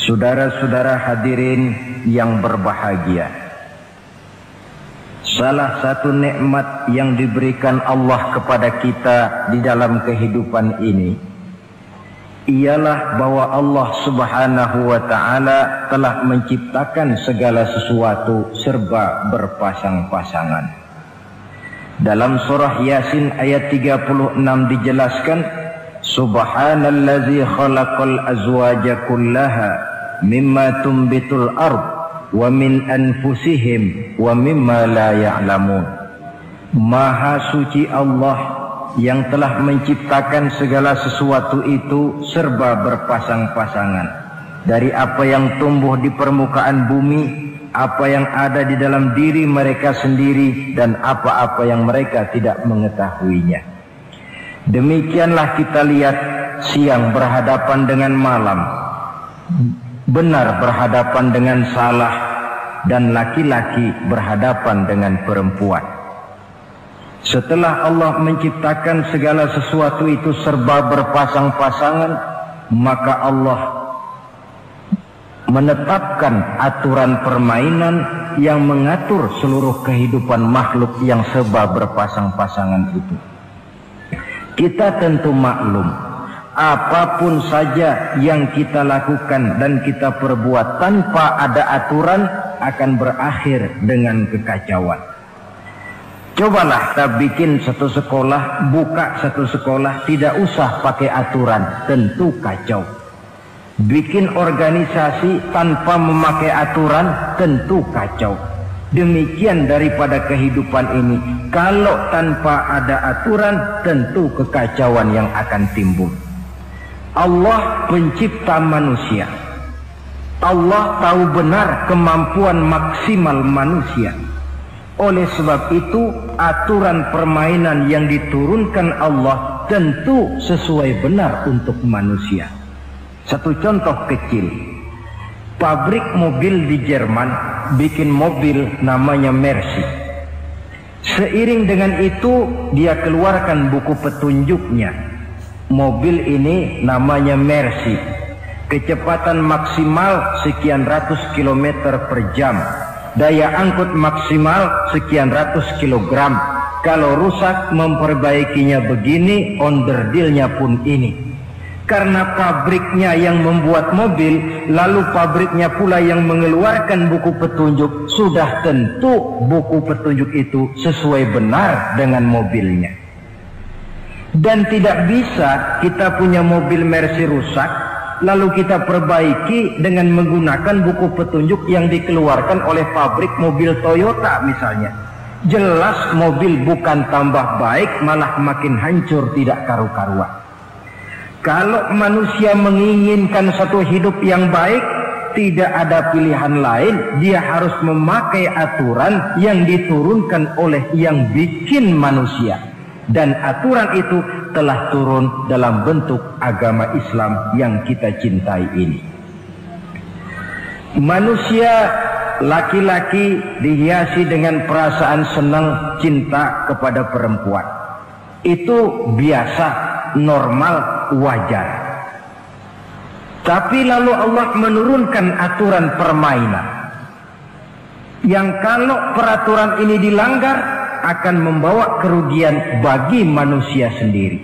Saudara-saudara hadirin yang berbahagia, salah satu nikmat yang diberikan Allah kepada kita di dalam kehidupan ini ialah bahwa Allah Subhanahu wa ta'ala telah menciptakan segala sesuatu serba berpasang-pasangan. Dalam surah Yasin ayat 36 dijelaskan, Subhanallazi khalaqal azwaja kullaha mimma tumbitul ard wa min anfusihim wa mimma la ya'lamun. Maha suci Allah yang telah menciptakan segala sesuatu itu serba berpasang-pasangan, dari apa yang tumbuh di permukaan bumi, apa yang ada di dalam diri mereka sendiri, dan apa-apa yang mereka tidak mengetahuinya. Demikianlah kita lihat siang berhadapan dengan malam, benar berhadapan dengan salah, dan laki-laki berhadapan dengan perempuan. Setelah Allah menciptakan segala sesuatu itu serba berpasang-pasangan, maka Allah menetapkan aturan permainan yang mengatur seluruh kehidupan makhluk yang serba berpasang-pasangan itu. Kita tentu maklum, apapun saja yang kita lakukan dan kita perbuat tanpa ada aturan akan berakhir dengan kekacauan. Cobalah kita bikin satu sekolah, buka satu sekolah, tidak usah pakai aturan, tentu kacau. Bikin organisasi tanpa memakai aturan, tentu kacau. Demikian daripada kehidupan ini, kalau tanpa ada aturan, tentu kekacauan yang akan timbul. Allah pencipta manusia. Allah tahu benar kemampuan maksimal manusia. Oleh sebab itu, aturan permainan yang diturunkan Allah tentu sesuai benar untuk manusia. Satu contoh kecil, pabrik mobil di Jerman bikin mobil namanya Mercy. Seiring dengan itu dia keluarkan buku petunjuknya. Mobil ini namanya Mercy, kecepatan maksimal sekian ratus kilometer per jam, daya angkut maksimal sekian ratus kilogram. Kalau rusak memperbaikinya begini, onderdilnya pun ini. Karena pabriknya yang membuat mobil, lalu pabriknya pula yang mengeluarkan buku petunjuk, sudah tentu buku petunjuk itu sesuai benar dengan mobilnya. Dan tidak bisa kita punya mobil Mercy rusak, lalu kita perbaiki dengan menggunakan buku petunjuk yang dikeluarkan oleh pabrik mobil Toyota misalnya. Jelas mobil bukan tambah baik, malah makin hancur tidak karu-karuan. Kalau manusia menginginkan satu hidup yang baik, tidak ada pilihan lain, dia harus memakai aturan yang diturunkan oleh yang bikin manusia. Dan aturan itu telah turun dalam bentuk agama Islam yang kita cintai ini. Manusia laki-laki dihiasi dengan perasaan senang cinta kepada perempuan. Itu biasa, normal, wajar. Tapi lalu Allah menurunkan aturan permainan yang kalau peraturan ini dilanggar akan membawa kerugian bagi manusia sendiri.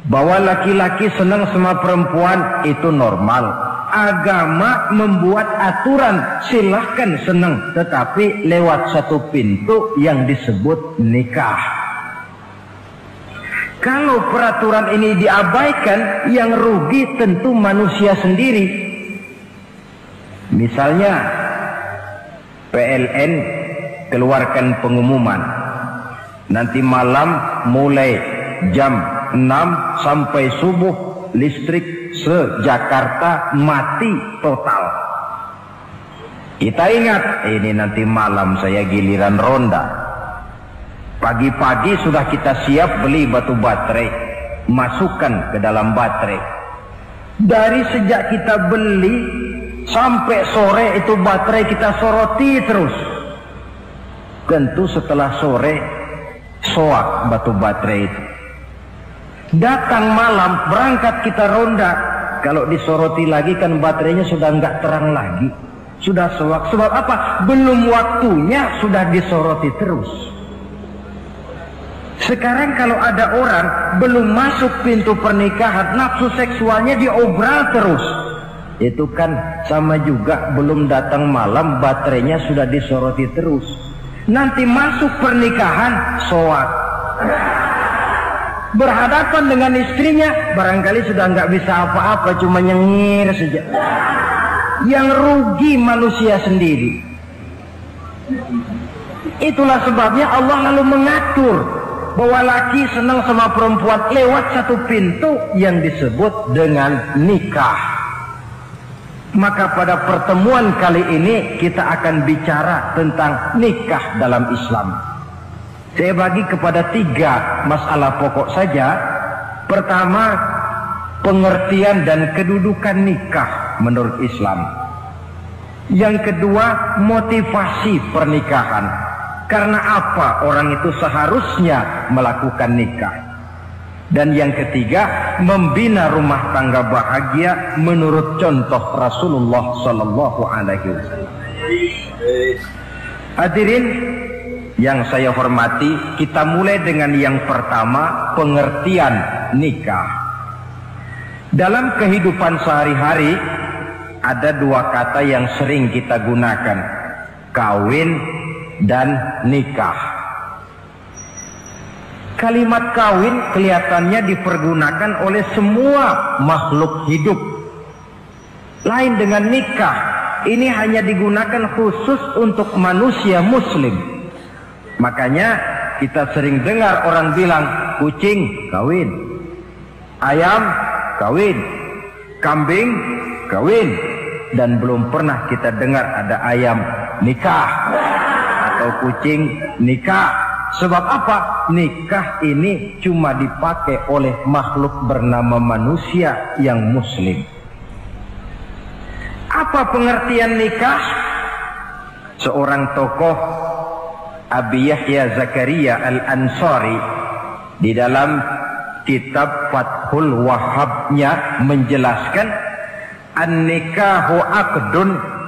Bahwa laki-laki senang sama perempuan itu normal. Agama membuat aturan silahkan senang, tetapi lewat satu pintu yang disebut nikah. Kalau peraturan ini diabaikan, yang rugi tentu manusia sendiri. Misalnya PLN keluarkan pengumuman, nanti malam mulai jam 6 sampai subuh listrik se-Jakarta mati total. Kita ingat, ini nanti malam saya giliran ronda. Pagi-pagi sudah kita siap beli batu baterai, masukkan ke dalam baterai. Dari sejak kita beli sampai sore itu baterai kita soroti terus. Tentu setelah sore soak batu baterai itu. Datang malam berangkat kita ronda, Kalau disoroti lagi kan baterainya sudah nggak terang lagi. Sudah sewak. Sebab apa? Belum waktunya sudah disoroti terus. Sekarang kalau ada orang belum masuk pintu pernikahan, nafsu seksualnya diobral terus. Itu kan sama juga belum datang malam, baterainya sudah disoroti terus. Nanti masuk pernikahan, soak. Berhadapan dengan istrinya, barangkali sudah nggak bisa apa-apa, cuma nyengir saja. Yang rugi manusia sendiri. Itulah sebabnya Allah lalu mengatur bahwa laki senang sama perempuan lewat satu pintu yang disebut dengan nikah. Maka pada pertemuan kali ini kita akan bicara tentang nikah dalam Islam. Saya bagi kepada 3 masalah pokok saja. Pertama, pengertian dan kedudukan nikah menurut Islam. Yang kedua, motivasi pernikahan. Karena apa orang itu seharusnya melakukan nikah. Dan yang ketiga, membina rumah tangga bahagia menurut contoh Rasulullah Sallallahu Alaihi Wasallam. Hadirin yang saya hormati, kita mulai dengan yang pertama, pengertian nikah. Dalam kehidupan sehari-hari ada 2 kata yang sering kita gunakan, kawin dan nikah. Kalimat kawin kelihatannya dipergunakan oleh semua makhluk hidup. Lain dengan nikah, ini hanya digunakan khusus untuk manusia muslim. Makanya kita sering dengar orang bilang, kucing kawin, ayam kawin, kambing kawin. Dan belum pernah kita dengar ada ayam nikah atau kucing nikah. Sebab apa? Nikah ini cuma dipakai oleh makhluk bernama manusia yang muslim. Apa pengertian nikah? Seorang tokoh, Abi Yahya Zakaria Al-Ansari, di dalam kitab Fathul Wahhabnya menjelaskan, an-nikahu aqdun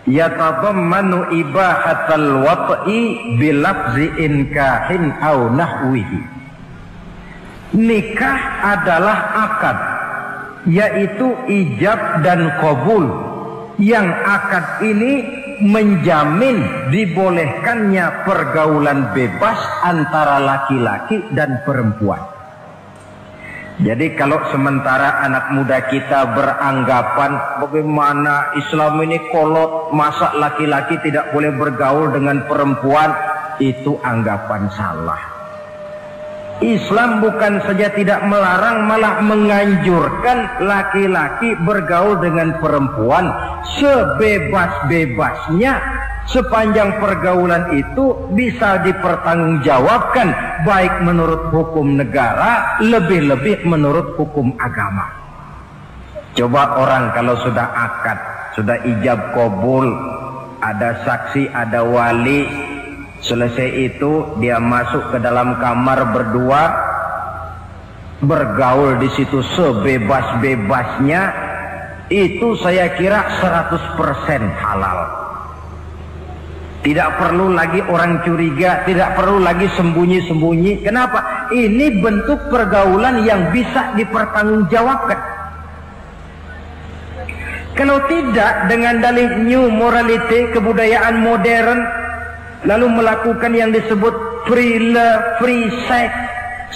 yatadammanu ibahatal wat'i bilafzi inkahin au nahwihi. Nikah adalah akad, yaitu ijab dan qabul, yang akad ini menjamin dibolehkannya pergaulan bebas antara laki-laki dan perempuan. Jadi kalau sementara anak muda kita beranggapan bagaimana Islam ini kolot, masa laki-laki tidak boleh bergaul dengan perempuan, itu anggapan salah. Islam bukan saja tidak melarang, malah menganjurkan laki-laki bergaul dengan perempuan sebebas-bebasnya, sepanjang pergaulan itu bisa dipertanggungjawabkan, baik menurut hukum negara, lebih-lebih menurut hukum agama. Coba orang kalau sudah akad, sudah ijab qabul, ada saksi, ada wali, selesai itu dia masuk ke dalam kamar berdua, bergaul di situ sebebas-bebasnya, itu saya kira 100% halal. Tidak perlu lagi orang curiga, tidak perlu lagi sembunyi-sembunyi. Kenapa? Ini bentuk pergaulan yang bisa dipertanggungjawabkan. Kalau tidak, dengan dalih new morality, kebudayaan modern, lalu melakukan yang disebut free love, free sex,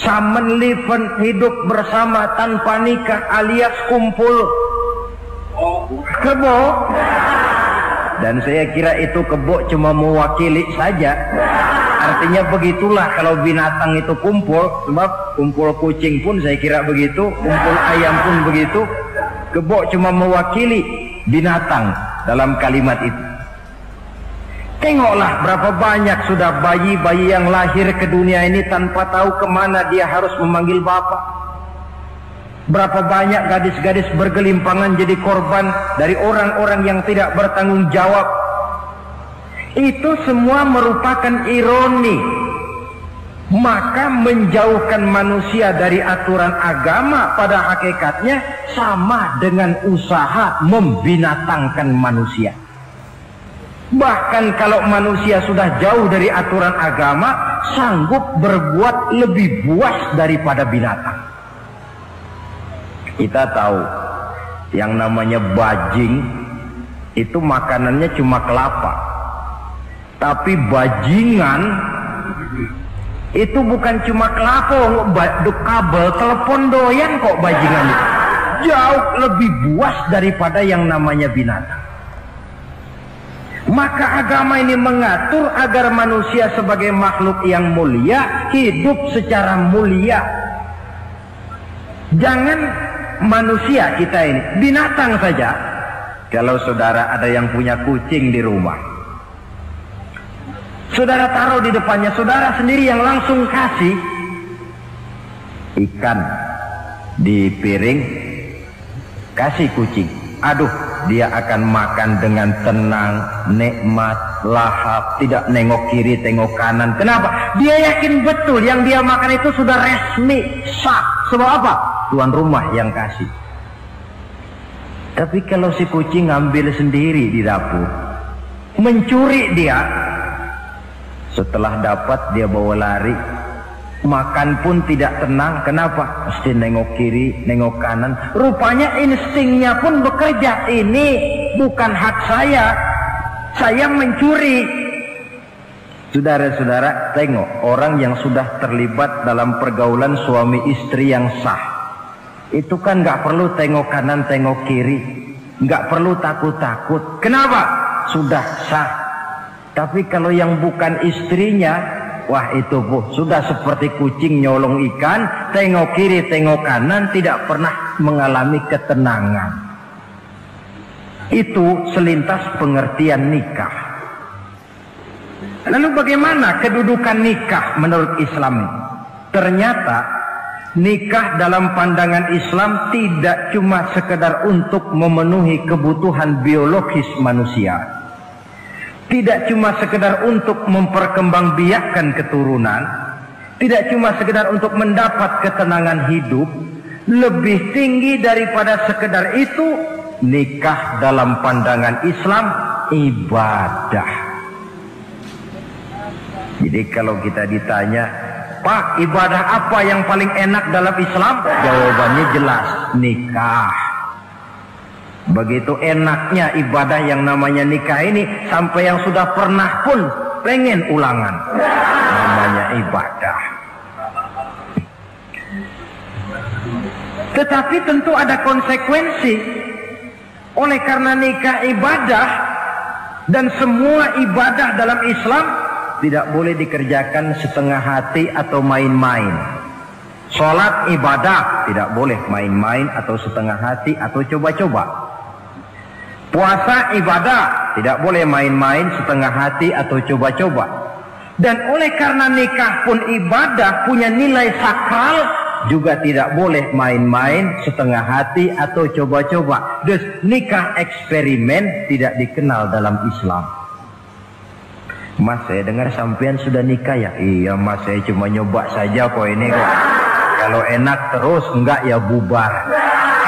common living, hidup bersama tanpa nikah alias kumpul kebo. Dan saya kira itu kebo cuma mewakili saja. Artinya begitulah kalau binatang itu kumpul. Sebab kumpul kucing pun saya kira begitu, kumpul ayam pun begitu. Kebo cuma mewakili binatang dalam kalimat itu. Tengoklah berapa banyak sudah bayi-bayi yang lahir ke dunia ini tanpa tahu kemana dia harus memanggil bapak. Berapa banyak gadis-gadis bergelimpangan jadi korban dari orang-orang yang tidak bertanggung jawab. Itu semua merupakan ironi Maka menjauhkan manusia dari aturan agama pada hakikatnya sama dengan usaha membinatangkan manusia. Bahkan kalau manusia sudah jauh dari aturan agama, sanggup berbuat lebih buas daripada binatang. Kita tahu yang namanya bajing itu makanannya cuma kelapa. Tapi bajingan itu bukan cuma kelapa, kabel telepon doyan kok bajingan itu. Jauh lebih buas daripada yang namanya binatang. Maka agama ini mengatur agar manusia sebagai makhluk yang mulia hidup secara mulia. Jangan manusia kita ini, binatang saja. Kalau saudara ada yang punya kucing di rumah, saudara taruh di depannya, saudara sendiri yang langsung kasih ikan di piring, kasih kucing. Aduh, dia akan makan dengan tenang, nikmat, lahap, tidak nengok kiri, tengok kanan. Kenapa? Dia yakin betul yang dia makan itu sudah resmi, sah. Sebab apa? Tuan rumah yang kasih. Tapi kalau si kucing ngambil sendiri di dapur, mencuri dia, setelah dapat dia bawa lari, makan pun tidak tenang. Kenapa? Mesti nengok kiri, nengok kanan. Rupanya instingnya pun bekerja. Ini bukan hak saya mencuri. Saudara-saudara, tengok orang yang sudah terlibat dalam pergaulan suami istri yang sah. Itu kan nggak perlu tengok kanan, tengok kiri, nggak perlu takut-takut. Kenapa? Sudah sah. Tapi kalau yang bukan istrinya, wah itu bu, sudah seperti kucing nyolong ikan, tengok kiri, tengok kanan, tidak pernah mengalami ketenangan. Itu selintas pengertian nikah. Lalu bagaimana kedudukan nikah menurut Islam? Ternyata nikah dalam pandangan Islam tidak cuma sekedar untuk memenuhi kebutuhan biologis manusia. Tidak cuma sekedar untuk memperkembangbiakkan keturunan, tidak cuma sekedar untuk mendapat ketenangan hidup. Lebih tinggi daripada sekedar itu, nikah dalam pandangan Islam ibadah. Jadi kalau kita ditanya, Pak, ibadah apa yang paling enak dalam Islam? Jawabannya jelas, nikah. Begitu enaknya ibadah yang namanya nikah ini, sampai yang sudah pernah pun pengen ulangan. Namanya ibadah. Tetapi tentu ada konsekuensi. Oleh karena nikah ibadah, dan semua ibadah dalam Islam tidak boleh dikerjakan setengah hati atau main-main. Sholat ibadah, tidak boleh main-main atau setengah hati atau coba-coba. Puasa ibadah, tidak boleh main-main, setengah hati atau coba-coba. Dan oleh karena nikah pun ibadah, punya nilai sakral, juga tidak boleh main-main, setengah hati atau coba-coba. Dus nikah eksperimen tidak dikenal dalam Islam. Mas, saya dengar sampean sudah nikah ya? Iya mas, saya cuma nyoba saja kok ini kok. Kalau enak terus, enggak ya bubar.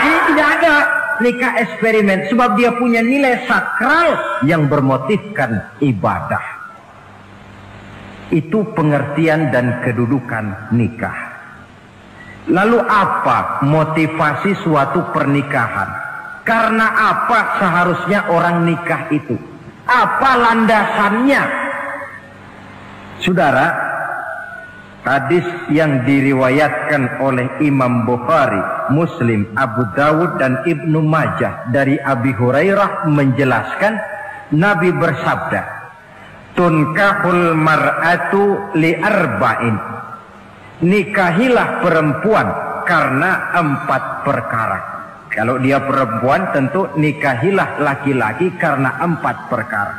Ini tidak ada nikah eksperimen, sebab dia punya nilai sakral yang bermotifkan ibadah. Itu pengertian dan kedudukan nikah. Lalu apa motivasi suatu pernikahan? Karena apa seharusnya orang nikah itu? Apa landasannya? Saudara, hadis yang diriwayatkan oleh Imam Bukhari, Muslim, Abu Dawud dan Ibnu Majah dari Abi Hurairah menjelaskan, Nabi bersabda, tunkahul mar'atu li arba'in. Nikahilah perempuan karena 4 perkara. Kalau dia perempuan, tentu nikahilah laki-laki karena 4 perkara.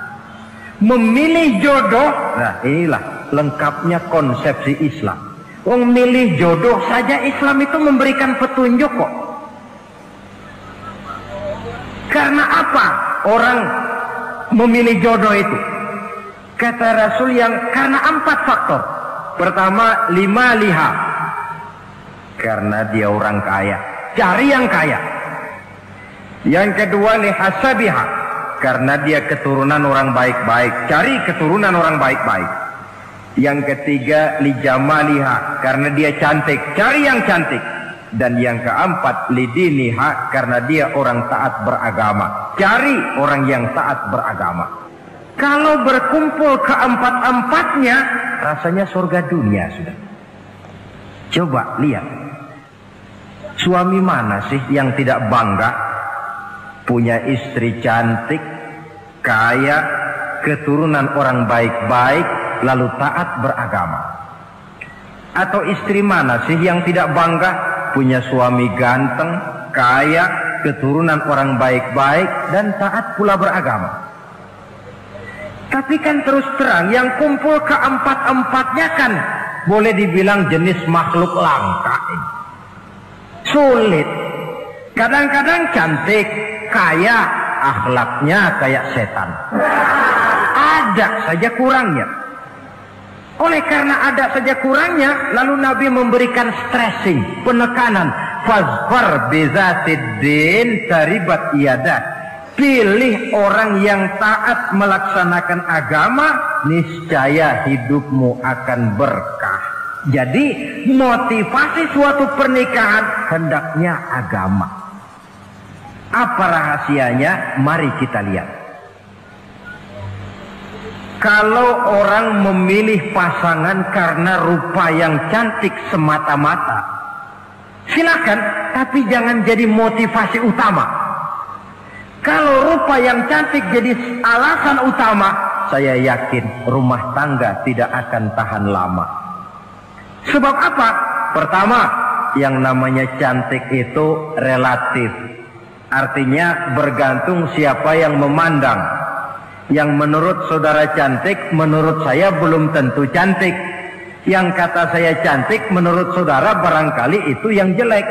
Memilih jodoh, nah inilah lengkapnya konsepsi Islam. Memilih jodoh saja Islam itu memberikan petunjuk kok. Karena apa orang memilih jodoh itu? Kata Rasul yang karena 4 faktor. Pertama, lima liha, karena dia orang kaya, cari yang kaya. Yang kedua, lihasabiha, karena dia keturunan orang baik-baik, cari keturunan orang baik-baik. Yang ketiga, lijamaliha, karena dia cantik, cari yang cantik. Dan yang keempat, lidiniha, karena dia orang taat beragama, cari orang yang taat beragama. Kalau berkumpul keempat-empatnya, rasanya surga dunia sudah. Coba lihat, suami mana sih yang tidak bangga punya istri cantik, kaya, keturunan orang baik-baik, lalu taat beragama? Atau istri mana sih yang tidak bangga punya suami ganteng, kaya, keturunan orang baik-baik, dan taat pula beragama? Tapi kan terus terang, yang kumpul keempat-empatnya kan boleh dibilang jenis makhluk langka. Sulit. Kadang-kadang cantik, kaya, akhlaknya kayak setan. Ada saja kurangnya. Oleh karena ada saja kurangnya, lalu Nabi memberikan stressing, penekanan. Fazfar bizatiddin taribat iyadah. Pilih orang yang taat melaksanakan agama, niscaya hidupmu akan berkah. Jadi motivasi suatu pernikahan hendaknya agama. Apa rahasianya? Mari kita lihat. Kalau orang memilih pasangan karena rupa yang cantik semata-mata, silakan, tapi jangan jadi motivasi utama. Kalau rupa yang cantik jadi alasan utama, saya yakin rumah tangga tidak akan tahan lama. Sebab apa? Pertama, yang namanya cantik itu relatif. Artinya bergantung siapa yang memandang. Yang menurut saudara cantik, menurut saya belum tentu cantik. Yang kata saya cantik, menurut saudara barangkali itu yang jelek.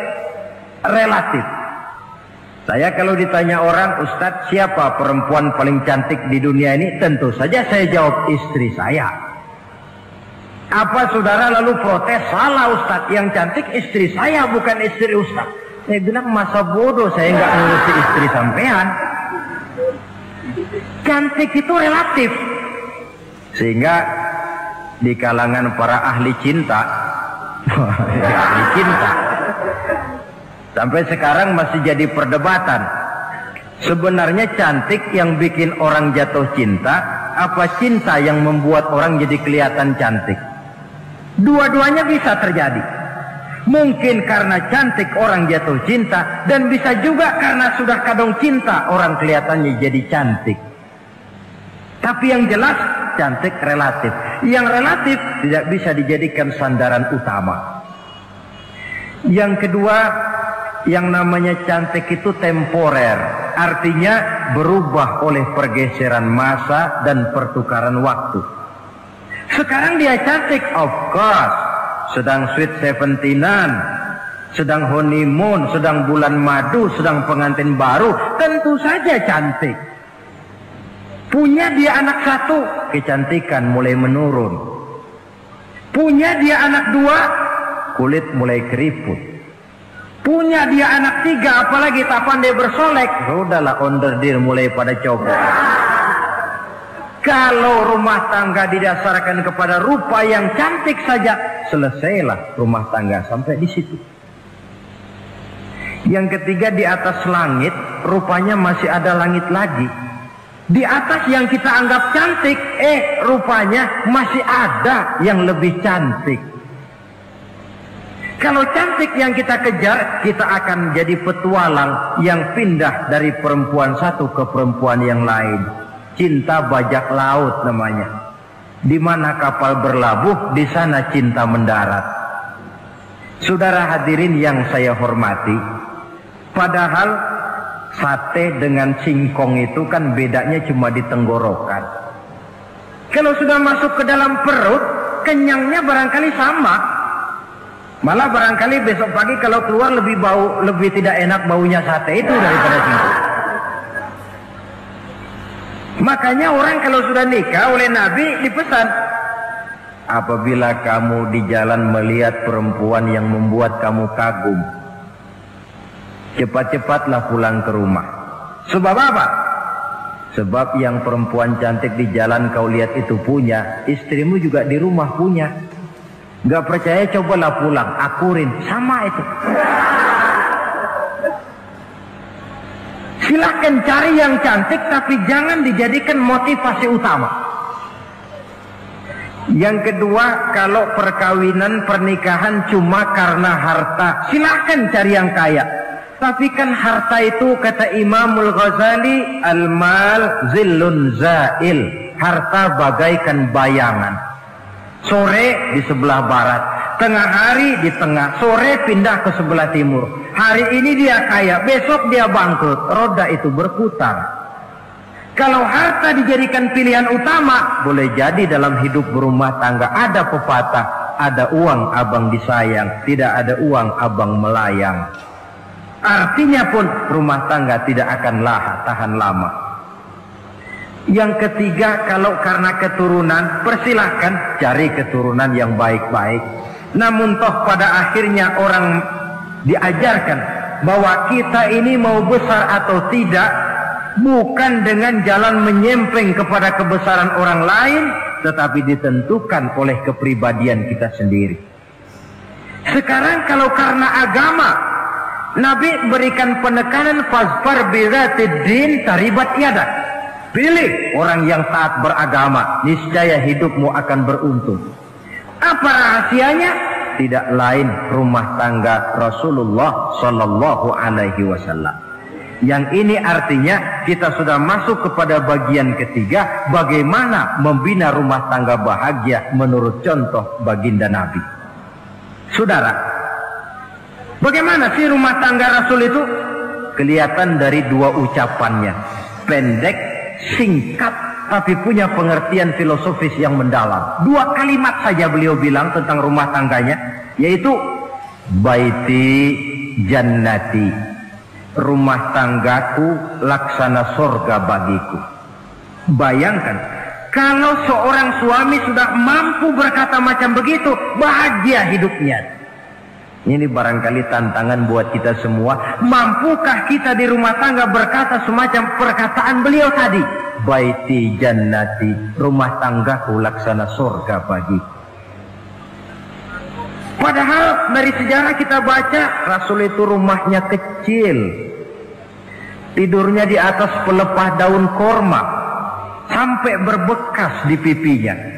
Relatif. Saya kalau ditanya orang, Ustadz, siapa perempuan paling cantik di dunia ini? Tentu saja saya jawab istri saya. Apa saudara lalu protes? Salah Ustadz, yang cantik istri saya, bukan istri Ustadz. Saya bilang, masa bodoh saya nggak ngurusi istri sampean. Cantik itu relatif. Sehingga di kalangan para ahli cinta, ahli cinta, sampai sekarang masih jadi perdebatan. Sebenarnya cantik yang bikin orang jatuh cinta, apa cinta yang membuat orang jadi kelihatan cantik? Dua-duanya bisa terjadi. Mungkin karena cantik orang jatuh cinta, dan bisa juga karena sudah kadung cinta orang kelihatannya jadi cantik. Tapi yang jelas cantik relatif. Yang relatif tidak bisa dijadikan sandaran utama. Yang kedua, yang namanya cantik itu temporer, artinya berubah oleh pergeseran masa dan pertukaran waktu. Sekarang dia cantik, of course, sedang sweet 17-an, sedang honeymoon, sedang bulan madu, sedang pengantin baru, tentu saja cantik. Punya dia anak satu, kecantikan mulai menurun. Punya dia anak dua, kulit mulai keriput. Punya dia anak tiga, apalagi tak pandai bersolek, sudahlah onderdir mulai pada copot. Kalau rumah tangga didasarkan kepada rupa yang cantik saja, selesailah rumah tangga sampai di situ. Yang ketiga, di atas langit, rupanya masih ada langit lagi. Di atas yang kita anggap cantik, rupanya masih ada yang lebih cantik. Kalau cantik yang kita kejar, kita akan jadi petualang yang pindah dari perempuan satu ke perempuan yang lain. Cinta bajak laut namanya. Di mana kapal berlabuh, di sana cinta mendarat. Saudara hadirin yang saya hormati, padahal sate dengan singkong itu kan bedanya cuma di tenggorokan. Kalau sudah masuk ke dalam perut, kenyangnya barangkali sama. Malah barangkali besok pagi kalau keluar lebih tidak enak baunya sate itu daripada singkong. Makanya orang kalau sudah nikah oleh Nabi dipesan, Apabila kamu di jalan melihat perempuan yang membuat kamu kagum, cepat-cepatlah pulang ke rumah. Sebab apa? Sebab yang perempuan cantik di jalan kau lihat itu punya, istrimu juga di rumah punya. Gak percaya cobalah pulang, akurin, sama itu. Silahkan cari yang cantik, tapi jangan dijadikan motivasi utama. Yang kedua, kalau perkawinan pernikahan cuma karena harta, silahkan cari yang kaya. Tapi kan harta itu, kata Imamul Ghazali, al-mal zillun zail. Harta bagaikan bayangan. Sore di sebelah barat, tengah hari di tengah, sore pindah ke sebelah timur. Hari ini dia kaya, besok dia bangkrut. Roda itu berputar. Kalau harta dijadikan pilihan utama, boleh jadi dalam hidup berumah tangga ada pepatah, ada uang abang disayang, tidak ada uang abang melayang. Artinya pun rumah tangga tidak akan tahan lama. Yang ketiga, kalau karena keturunan, persilahkan cari keturunan yang baik-baik. Namun toh pada akhirnya orang diajarkan bahwa kita ini mau besar atau tidak, bukan dengan jalan menyempeng kepada kebesaran orang lain, tetapi ditentukan oleh kepribadian kita sendiri. Sekarang kalau karena agama, Nabi berikan penekanan fazfar bizatid din taribat yadak. Pilih orang yang taat beragama, niscaya hidupmu akan beruntung. Apa rahasianya? Tidak lain rumah tangga Rasulullah Sallallahu Alaihi Wasallam. Yang ini artinya kita sudah masuk kepada bagian ketiga, bagaimana membina rumah tangga bahagia menurut contoh baginda Nabi. Saudara, bagaimana sih rumah tangga Rasul itu? Kelihatan dari dua ucapannya, pendek, singkat, tapi punya pengertian filosofis yang mendalam. Dua kalimat saja beliau bilang tentang rumah tangganya, yaitu baiti jannati, rumah tanggaku laksana sorga bagiku. Bayangkan, kalau seorang suami sudah mampu berkata macam begitu, bahagia hidupnya. Ini barangkali tantangan buat kita semua. Mampukah kita di rumah tangga berkata semacam perkataan beliau tadi? Baiti jannati, rumah tanggaku laksana surga bagi. Padahal dari sejarah kita baca, Rasul itu rumahnya kecil. Tidurnya di atas pelepah daun korma, sampai berbekas di pipinya.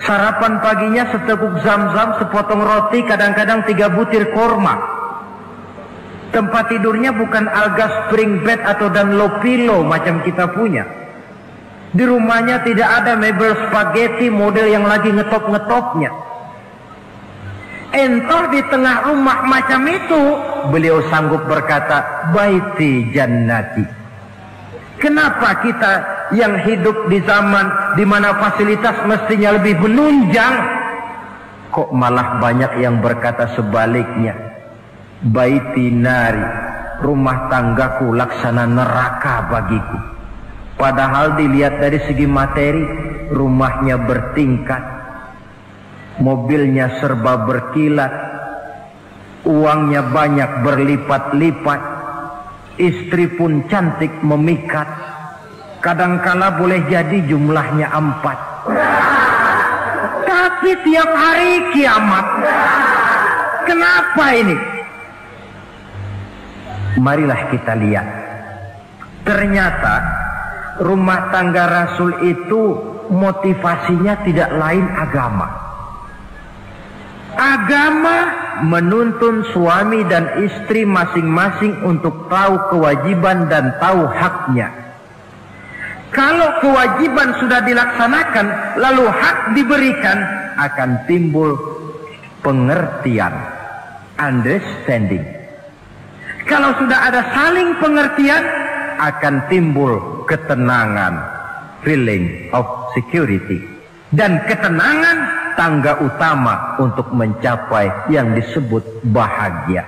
Sarapan paginya seteguk zam-zam, sepotong roti, kadang-kadang 3 butir korma. Tempat tidurnya bukan alga spring bed atau Dunlopillow macam kita punya. Di rumahnya tidak ada mebel spaghetti model yang lagi ngetop-ngetopnya. Entah di tengah rumah macam itu, beliau sanggup berkata, baiti jannati. Kenapa kita yang hidup di zaman di mana fasilitas mestinya lebih menunjang, kok malah banyak yang berkata sebaliknya? Baiti nari, rumah tanggaku laksana neraka bagiku. Padahal dilihat dari segi materi, rumahnya bertingkat, mobilnya serba berkilat, uangnya banyak berlipat-lipat, istri pun cantik memikat. Kadangkala boleh jadi jumlahnya 4. Tapi tiap hari kiamat. Kenapa ini? Marilah kita lihat. Ternyata rumah tangga Rasul itu motivasinya tidak lain agama. Agama menuntun suami dan istri masing-masing untuk tahu kewajiban dan tahu haknya. Kalau kewajiban sudah dilaksanakan, lalu hak diberikan, akan timbul pengertian, understanding. Kalau sudah ada saling pengertian, akan timbul ketenangan, feeling of security. Dan ketenangan tangga utama untuk mencapai yang disebut bahagia.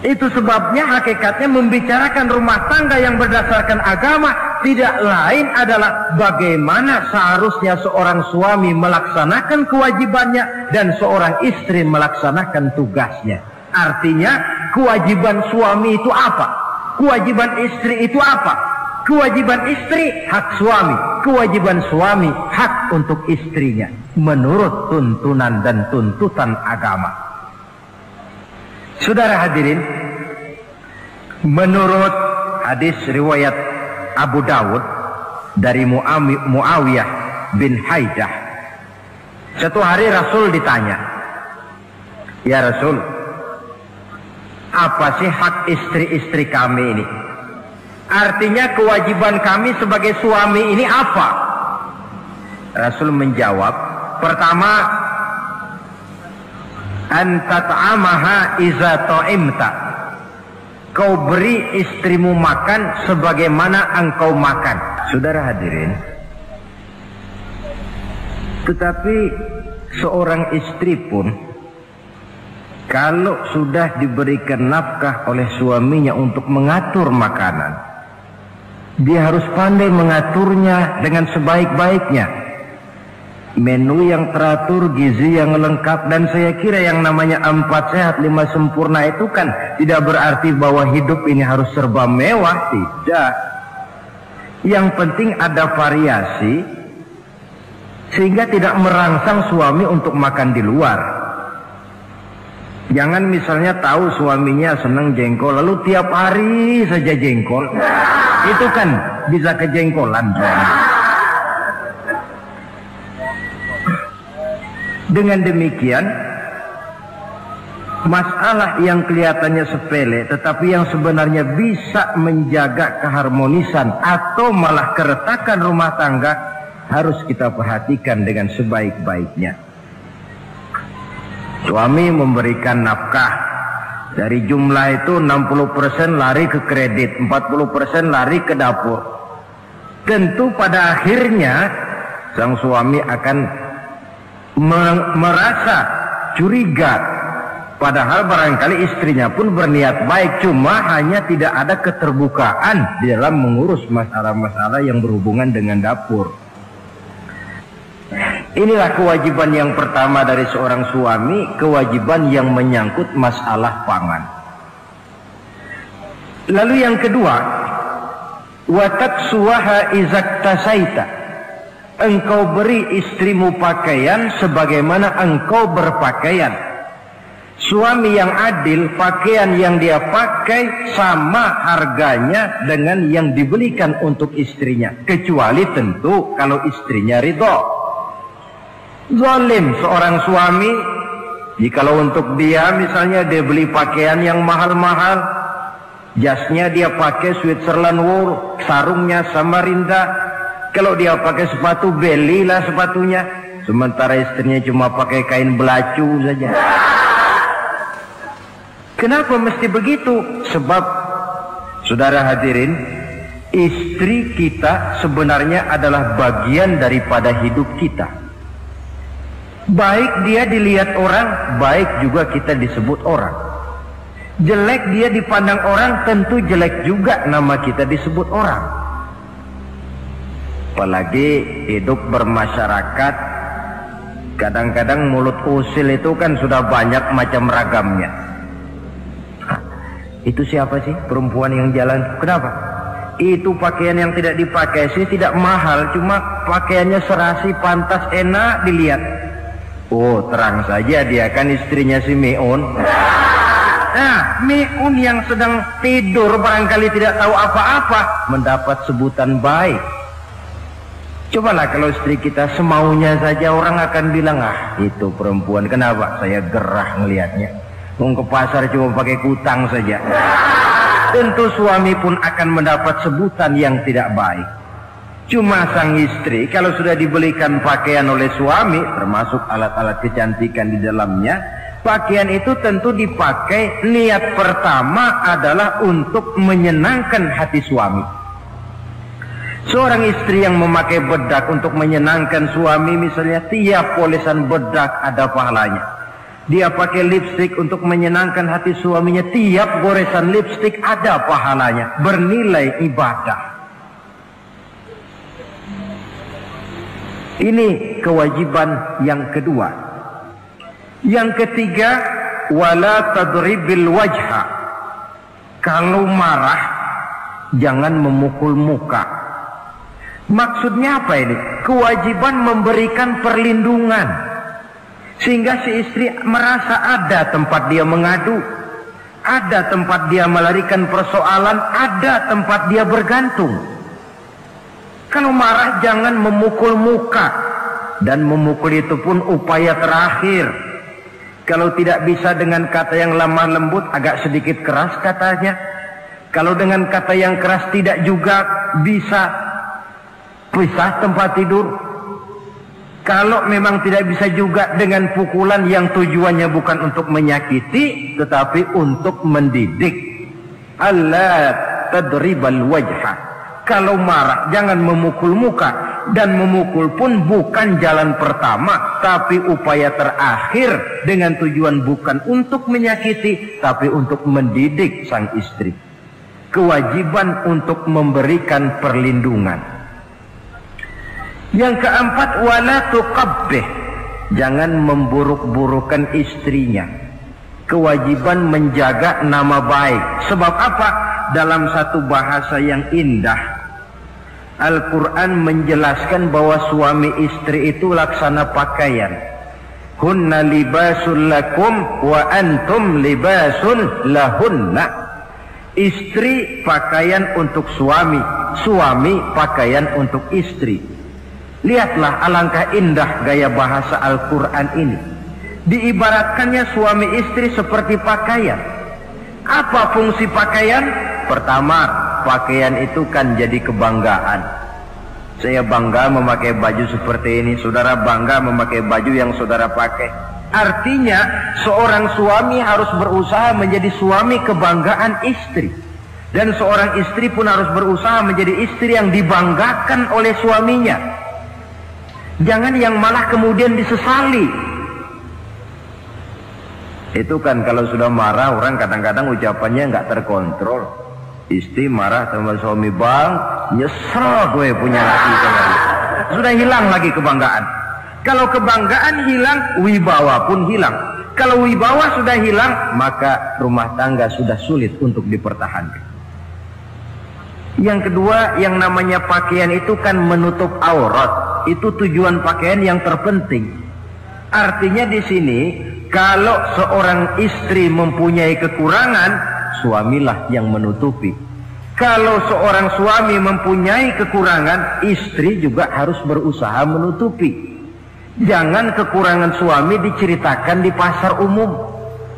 Itu sebabnya hakikatnya membicarakan rumah tangga yang berdasarkan agama tidak lain adalah bagaimana seharusnya seorang suami melaksanakan kewajibannya dan seorang istri melaksanakan tugasnya. Artinya kewajiban suami itu apa? Kewajiban istri itu apa? Kewajiban istri hak suami, kewajiban suami hak untuk istrinya menurut tuntunan dan tuntutan agama. Saudara hadirin, menurut hadis riwayat Abu Dawud dari Muawiyah bin Haidah, satu hari Rasul ditanya, "Ya Rasul, apa sih hak istri-istri kami ini? Artinya kewajiban kami sebagai suami ini apa?" Rasul menjawab, pertama, "An tat'amaha iza ta'imta." Kau beri istrimu makan sebagaimana engkau makan. Saudara hadirin, tetapi seorang istri pun kalau sudah diberikan nafkah oleh suaminya untuk mengatur makanan, dia harus pandai mengaturnya dengan sebaik-baiknya. Menu yang teratur, gizi yang lengkap, dan saya kira yang namanya 4 sehat 5 sempurna itu kan tidak berarti bahwa hidup ini harus serba mewah, tidak. Yang penting ada variasi sehingga tidak merangsang suami untuk makan di luar. Jangan misalnya tahu suaminya senang jengkol lalu tiap hari saja jengkol, itu kan bisa kejengkolan suami. Dengan demikian, masalah yang kelihatannya sepele tetapi yang sebenarnya bisa menjaga keharmonisan atau malah keretakan rumah tangga harus kita perhatikan dengan sebaik-baiknya. Suami memberikan nafkah, dari jumlah itu 60% lari ke kredit, 40% lari ke dapur. Tentu pada akhirnya sang suami akan merasa curiga, padahal barangkali istrinya pun berniat baik, cuma hanya tidak ada keterbukaan di dalam mengurus masalah-masalah yang berhubungan dengan dapur. Inilah kewajiban yang pertama dari seorang suami, kewajiban yang menyangkut masalah pangan. Lalu yang kedua, wa taksuwaha izaktasaita. Engkau beri istrimu pakaian sebagaimana engkau berpakaian. Suami yang adil, pakaian yang dia pakai sama harganya dengan yang dibelikan untuk istrinya, kecuali tentu kalau istrinya ridho. Zalim seorang suami jikalau untuk dia misalnya dia beli pakaian yang mahal-mahal, jasnya dia pakai Switzerland wool, sarungnya Samarinda. Kalau dia pakai sepatu, belilah sepatunya. Sementara istrinya cuma pakai kain belacu saja. Kenapa mesti begitu? Sebab, saudara hadirin, istri kita sebenarnya adalah bagian daripada hidup kita. Baik dia dilihat orang, baik juga kita disebut orang. Jelek dia dipandang orang, tentu jelek juga nama kita disebut orang. Apalagi hidup bermasyarakat, kadang-kadang mulut usil itu kan sudah banyak macam ragamnya. Itu siapa sih perempuan yang jalan? Kenapa? Itu pakaian yang tidak dipakai sih tidak mahal, cuma pakaiannya serasi, pantas, enak dilihat. Oh, terang saja dia kan istrinya si Miun. Nah, Miun yang sedang tidur barangkali tidak tahu apa-apa mendapat sebutan baik. Cobalah kalau istri kita semaunya saja, orang akan bilang, ah itu perempuan, kenapa? Saya gerah ngelihatnya. Mau ke pasar cuma pakai kutang saja. Tentu suami pun akan mendapat sebutan yang tidak baik. Cuma sang istri kalau sudah dibelikan pakaian oleh suami, termasuk alat-alat kecantikan di dalamnya, pakaian itu tentu dipakai, niat pertama adalah untuk menyenangkan hati suami. Seorang istri yang memakai bedak untuk menyenangkan suami, misalnya tiap polesan bedak ada pahalanya. Dia pakai lipstik untuk menyenangkan hati suaminya, tiap goresan lipstik ada pahalanya, bernilai ibadah. Ini kewajiban yang kedua. Yang ketiga, wala tadribil wajha. Kalau marah jangan memukul muka. Maksudnya apa ini? Kewajiban memberikan perlindungan, sehingga si istri merasa ada tempat dia mengadu, ada tempat dia melarikan persoalan, ada tempat dia bergantung. Kalau marah jangan memukul muka, dan memukul itu pun upaya terakhir. Kalau tidak bisa dengan kata yang lemah lembut, agak sedikit keras katanya. Kalau dengan kata yang keras tidak juga bisa pisah tempat tidur. Kalau memang tidak bisa juga dengan pukulan yang tujuannya bukan untuk menyakiti, tetapi untuk mendidik. Allah tadribal wajha. Kalau marah jangan memukul muka, dan memukul pun bukan jalan pertama, tapi upaya terakhir dengan tujuan bukan untuk menyakiti, tapi untuk mendidik sang istri. Kewajiban untuk memberikan perlindungan. Yang keempat, wala tuqabbih. Jangan memburuk-burukan istrinya. Kewajiban menjaga nama baik. Sebab apa? Dalam satu bahasa yang indah, Al-Quran menjelaskan bahwa suami istri itu laksana pakaian. Hunna libasul lakum wa antum libasun lahunna. Istri pakaian untuk suami, suami pakaian untuk istri. Lihatlah alangkah indah gaya bahasa Al-Quran ini. Diibaratkannya suami istri seperti pakaian. Apa fungsi pakaian? Pertama, pakaian itu kan jadi kebanggaan. Saya bangga memakai baju seperti ini, saudara bangga memakai baju yang saudara pakai. Artinya seorang suami harus berusaha menjadi suami kebanggaan istri, dan seorang istri pun harus berusaha menjadi istri yang dibanggakan oleh suaminya. Jangan yang malah kemudian disesali. Itu kan kalau sudah marah orang kadang-kadang ucapannya nggak terkontrol. Istri marah sama suami, bang, nyesel gue punya laki kayak gitu. Sudah hilang lagi kebanggaan. Kalau kebanggaan hilang, wibawa pun hilang. Kalau wibawa sudah hilang, maka rumah tangga sudah sulit untuk dipertahankan. Yang kedua, yang namanya pakaian itu kan menutup aurat. Itu tujuan pakaian yang terpenting. Artinya di sini, kalau seorang istri mempunyai kekurangan, suamilah yang menutupi. Kalau seorang suami mempunyai kekurangan, istri juga harus berusaha menutupi. Jangan kekurangan suami diceritakan di pasar umum,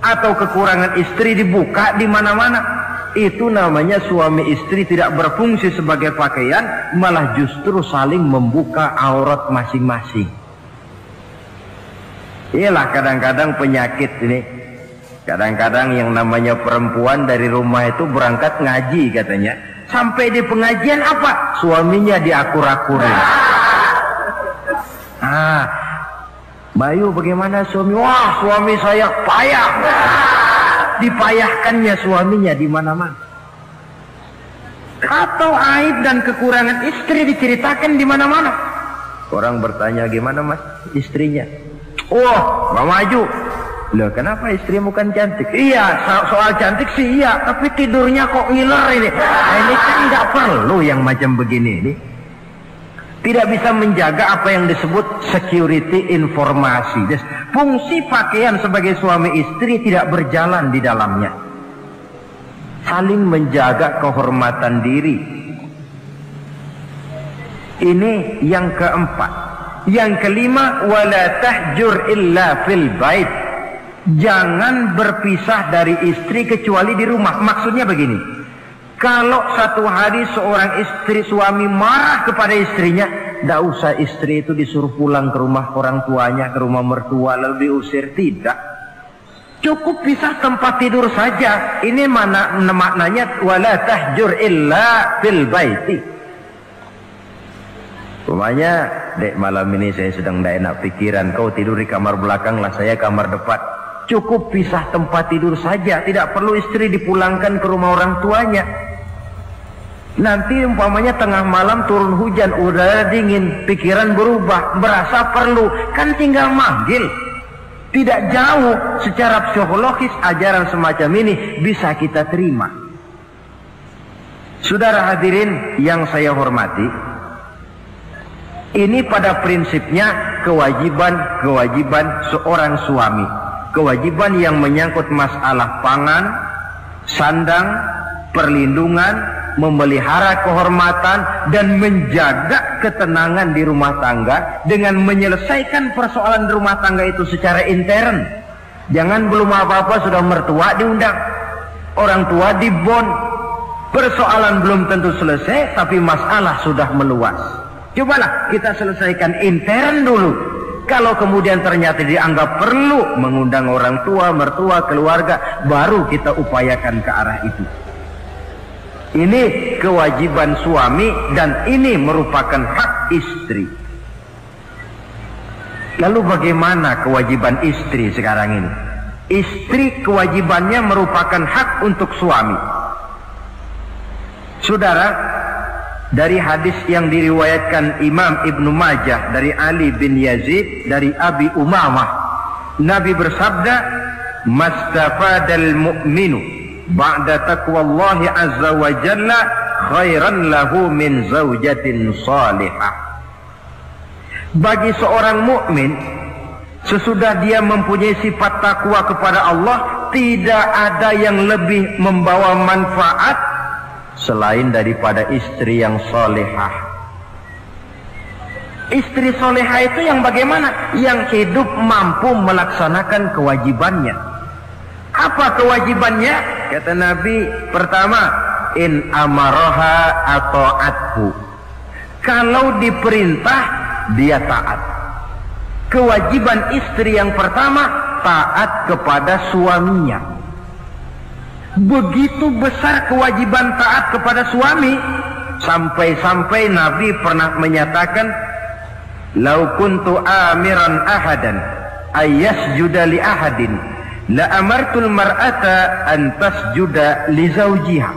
atau kekurangan istri dibuka di mana-mana. Itu namanya suami istri tidak berfungsi sebagai pakaian, malah justru saling membuka aurat masing-masing. Iyalah kadang-kadang penyakit ini. Kadang-kadang yang namanya perempuan dari rumah itu berangkat ngaji katanya. Sampai di pengajian apa? Suaminya diakur-akurin. Bayu bagaimana suami? Wah, suami saya payah. Dipayahkannya suaminya di mana-mana. Atau aib dan kekurangan istri diceritakan di mana-mana. Orang bertanya, gimana mas istrinya? Oh, gak maju. Loh, kenapa istrimu kan cantik? Iya, soal cantik sih iya, tapi tidurnya kok ngiler ini. Nah, ini kan nggak perlu yang macam begini ini. Tidak bisa menjaga apa yang disebut security informasi. Fungsi pakaian sebagai suami istri tidak berjalan di dalamnya. Saling menjaga kehormatan diri. Ini yang keempat. Yang kelima, wala tahjur illa fil bait. Jangan berpisah dari istri kecuali di rumah. Maksudnya begini, kalau satu hari seorang istri suami marah kepada istrinya, tidak usah istri itu disuruh pulang ke rumah orang tuanya, ke rumah mertua lalu diusir. Tidak, cukup pisah tempat tidur saja. Ini mana maknanya wala tahjur illa fil baiti. Umpamanya, dek malam ini saya sedang tidak enak pikiran, kau tidur di kamar belakang lah, saya kamar depan. Cukup pisah tempat tidur saja, tidak perlu istri dipulangkan ke rumah orang tuanya. Nanti umpamanya tengah malam turun hujan, udara dingin, pikiran berubah, merasa perlu, kan tinggal manggil. Tidak jauh secara psikologis ajaran semacam ini bisa kita terima. Saudara hadirin yang saya hormati, ini pada prinsipnya kewajiban seorang suami. Kewajiban yang menyangkut masalah pangan, sandang, perlindungan, memelihara kehormatan dan menjaga ketenangan di rumah tangga dengan menyelesaikan persoalan di rumah tangga itu secara intern. Jangan belum apa-apa sudah mertua diundang, orang tua dibon. Persoalan belum tentu selesai tapi masalah sudah meluas. Cobalah kita selesaikan intern dulu. Kalau kemudian ternyata dianggap perlu mengundang orang tua, mertua, keluarga, baru kita upayakan ke arah itu. Ini kewajiban suami dan ini merupakan hak istri. Lalu bagaimana kewajiban istri sekarang ini? Istri kewajibannya merupakan hak untuk suami. Saudara, dari hadis yang diriwayatkan Imam Ibnu Majah dari Ali bin Yazid dari Abi Umamah, Nabi bersabda, "Mastafadal mu'minu ba'da taqwallahi azza wa jalla khairan lahu min zaujatin salihah." Bagi seorang mukmin, sesudah dia mempunyai sifat takwa kepada Allah, tidak ada yang lebih membawa manfaat selain daripada istri yang salihah. Istri salihah itu yang bagaimana? Yang hidup mampu melaksanakan kewajibannya. Apa kewajibannya? Kata Nabi, pertama, in amaroha ata'athu. Kalau diperintah, dia taat. Kewajiban istri yang pertama, taat kepada suaminya. Begitu besar kewajiban taat kepada suami, sampai-sampai Nabi pernah menyatakan, "Lau kuntu amiran ahadan ayyasjuda li ahadin la amartul mar'ata an tasjuda li zawjiha."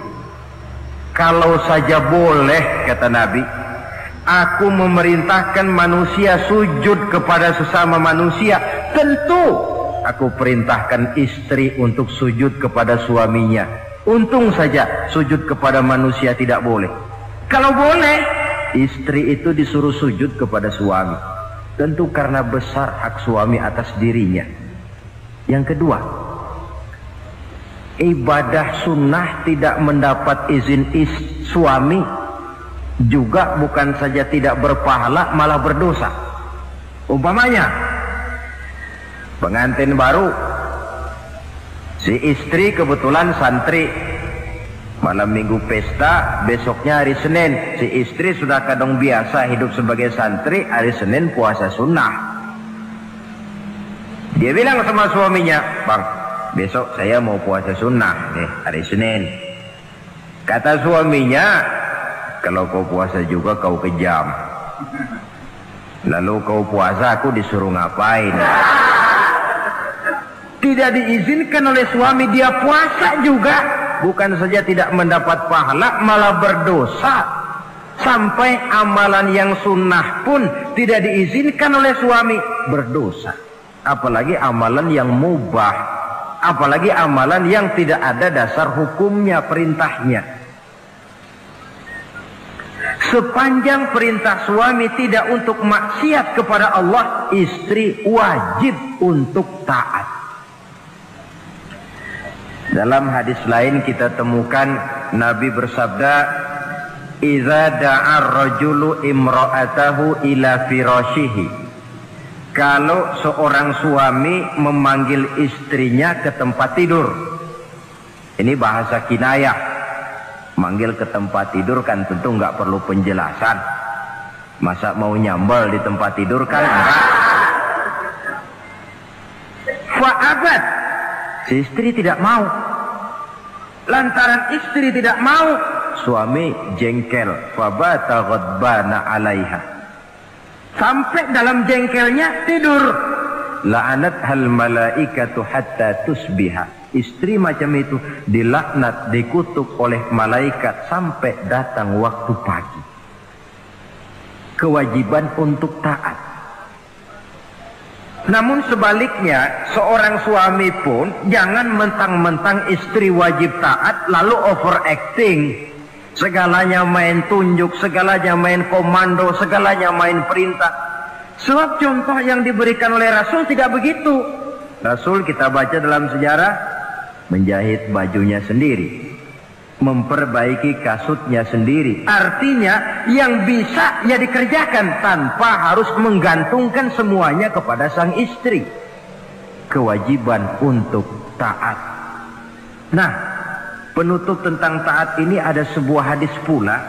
Kalau saja boleh, kata Nabi, aku memerintahkan manusia sujud kepada sesama manusia, tentu aku perintahkan istri untuk sujud kepada suaminya. Untung saja sujud kepada manusia tidak boleh. Kalau boleh, istri itu disuruh sujud kepada suami. Tentu karena besar hak suami atas dirinya. Yang kedua, ibadah sunnah tidak mendapat izin suami juga bukan saja tidak berpahala, malah berdosa. Umpamanya pengantin baru, si istri kebetulan santri, malam minggu pesta, besoknya hari Senin, si istri sudah kadang biasa hidup sebagai santri, hari Senin puasa sunnah. Dia bilang sama suaminya, "Bang, besok saya mau puasa sunnah nih, hari Senin." Kata suaminya, "Kalau kau puasa juga kau kejam. Lalu kau puasa, aku disuruh ngapain?" Tidak diizinkan oleh suami, dia puasa juga. Bukan saja tidak mendapat pahala, malah berdosa. Sampai amalan yang sunnah pun tidak diizinkan oleh suami, berdosa. Apalagi amalan yang mubah, apalagi amalan yang tidak ada dasar hukumnya, perintahnya. Sepanjang perintah suami tidak untuk maksiat kepada Allah, istri wajib untuk taat. Dalam hadis lain kita temukan Nabi bersabda, "Idza da'a ar-rajulu imra'atahu ila firashihi." Kalau seorang suami memanggil istrinya ke tempat tidur. Ini bahasa kinayah. Manggil ke tempat tidur kan tentu nggak perlu penjelasan. Masa mau nyambal di tempat tidur kan enggak. Fa'abat, si istri tidak mau. Lantaran istri tidak mau, suami jengkel. Fabata ghadbana 'alaiha. Sampai dalam jengkelnya tidur. La'anat hal malaikatu hatta tusbiha. Istri macam itu dilaknat, dikutuk oleh malaikat sampai datang waktu pagi. Kewajiban untuk taat. Namun sebaliknya, seorang suami pun jangan mentang-mentang istri wajib taat lalu overacting. Segalanya main tunjuk, segalanya main komando, segalanya main perintah. Sebab contoh yang diberikan oleh Rasul tidak begitu. Rasul kita baca dalam sejarah menjahit bajunya sendiri, memperbaiki kasutnya sendiri. Artinya yang bisa ya dikerjakan tanpa harus menggantungkan semuanya kepada sang istri. Kewajiban untuk taat. Nah, penutup tentang taat ini ada sebuah hadis pula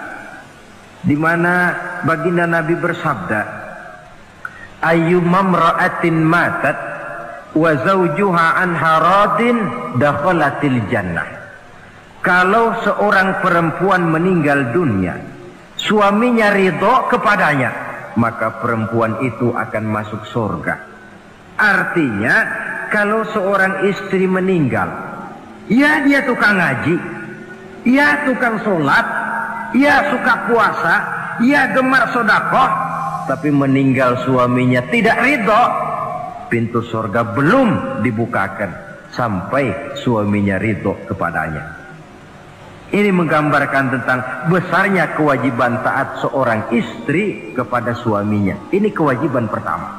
di mana baginda Nabi bersabda, ayyumam ra'atin matat wa zawjuha anha radin dakhalatil jannah. Kalau seorang perempuan meninggal dunia, suaminya ridho kepadanya, maka perempuan itu akan masuk surga. Artinya, kalau seorang istri meninggal, ya dia tukang ngaji, ya tukang sholat, ya suka puasa, ya gemar sodakoh, tapi meninggal suaminya tidak ridho, pintu surga belum dibukakan sampai suaminya ridho kepadanya. Ini menggambarkan tentang besarnya kewajiban taat seorang istri kepada suaminya. Ini kewajiban pertama.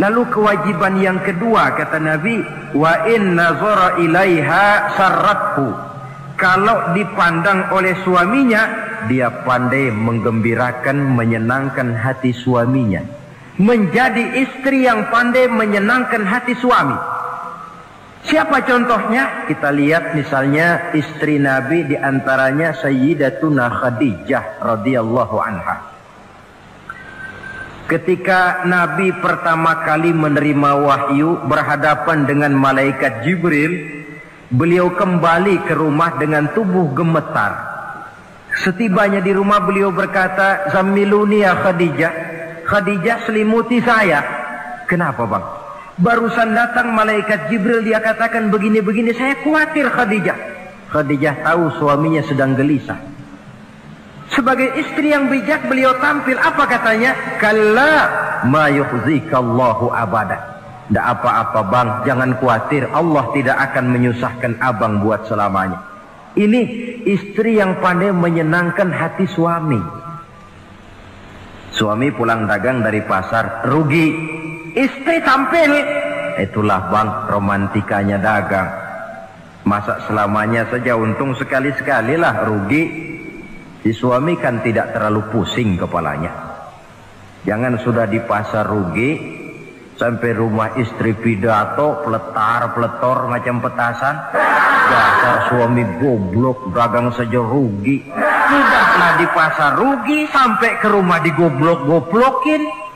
Lalu kewajiban yang kedua kata Nabi, wa in nazara ilaiha sarrathu. Kalau dipandang oleh suaminya, dia pandai menggembirakan, menyenangkan hati suaminya. Menjadi istri yang pandai menyenangkan hati suami. Siapa contohnya? Kita lihat misalnya istri Nabi, diantaranya Sayyidatuna Khadijah radhiyallahu anha. Ketika Nabi pertama kali menerima wahyu berhadapan dengan malaikat Jibril, beliau kembali ke rumah dengan tubuh gemetar. Setibanya di rumah beliau berkata, "Zammiluni ya Khadijah." Khadijah, selimuti saya. Kenapa bang? Barusan datang malaikat Jibril, dia katakan begini-begini, saya khawatir Khadijah. Khadijah tahu suaminya sedang gelisah. Sebagai istri yang bijak beliau tampil, apa katanya? Kalla ma yukhzikallahu abada. Tidak apa-apa bang, jangan khawatir, Allah tidak akan menyusahkan abang buat selamanya. Ini istri yang pandai menyenangkan hati suami. Suami pulang dagang dari pasar, rugi. Istri tampil, itulah bang romantikanya dagang. Masa selamanya saja untung sekali-sekali lah, rugi. Si suami kan tidak terlalu pusing kepalanya. Jangan sudah di pasar rugi, sampai rumah istri pidato, peletar-peletor macam petasan. Dasar suami goblok, dagang saja rugi. Sudahlah di pasar rugi, sampai ke rumah digoblok-goblokin.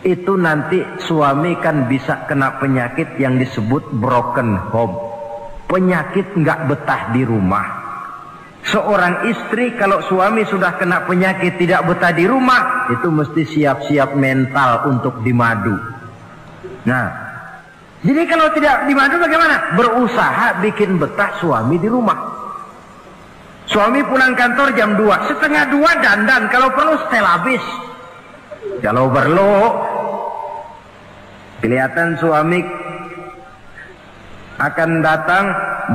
Itu nanti suami kan bisa kena penyakit yang disebut broken home. Penyakit nggak betah di rumah. Seorang istri kalau suami sudah kena penyakit tidak betah di rumah, itu mesti siap-siap mental untuk dimadu. Nah, jadi kalau tidak dimadu bagaimana? Berusaha bikin betah suami di rumah. Suami pulang kantor jam 2, setengah 2 dandan, kalau perlu setel habis. Kalau perlu kelihatan suami akan datang,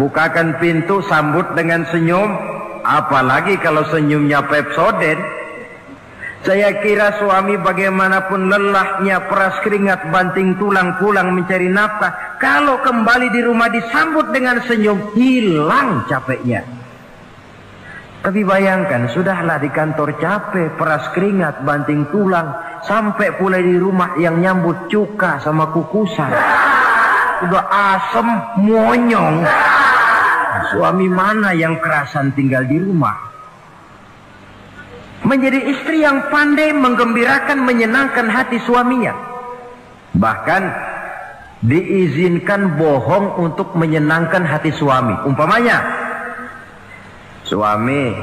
bukakan pintu, sambut dengan senyum. Apalagi kalau senyumnya Pepsodent. Saya kira suami bagaimanapun lelahnya, peras keringat, banting tulang, pulang mencari nafkah, kalau kembali di rumah disambut dengan senyum, hilang capeknya. Tapi bayangkan, sudahlah di kantor capek, peras keringat, banting tulang, sampai pula di rumah yang nyambut cuka sama kukusan. Udah asem, monyong. Suami mana yang kerasan tinggal di rumah? Menjadi istri yang pandai menggembirakan, menyenangkan hati suaminya. Bahkan diizinkan bohong untuk menyenangkan hati suami. Umpamanya, suami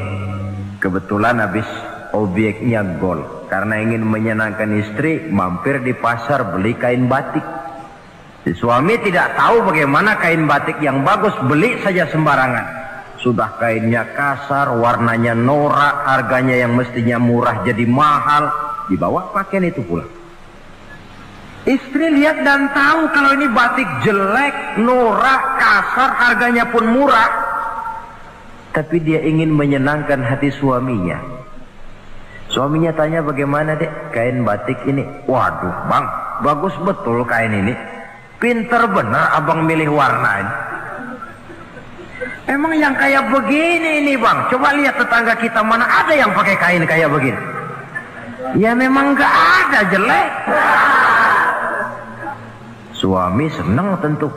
kebetulan habis obyeknya gol. Karena ingin menyenangkan istri, mampir di pasar beli kain batik. Si suami tidak tahu bagaimana kain batik yang bagus, beli saja sembarangan. Sudah kainnya kasar, warnanya norak, harganya yang mestinya murah jadi mahal, dibawa pakaian itu pula. Istri lihat dan tahu kalau ini batik jelek, norak, kasar, harganya pun murah. Tapi dia ingin menyenangkan hati suaminya. Suaminya tanya, bagaimana dek kain batik ini? Waduh bang, bagus betul kain ini. Pinter benar abang milih warna ini. Emang yang kayak begini ini bang, coba lihat tetangga kita mana ada yang pakai kain kayak begini. Ya memang gak ada, jelek. Suami senang tentu.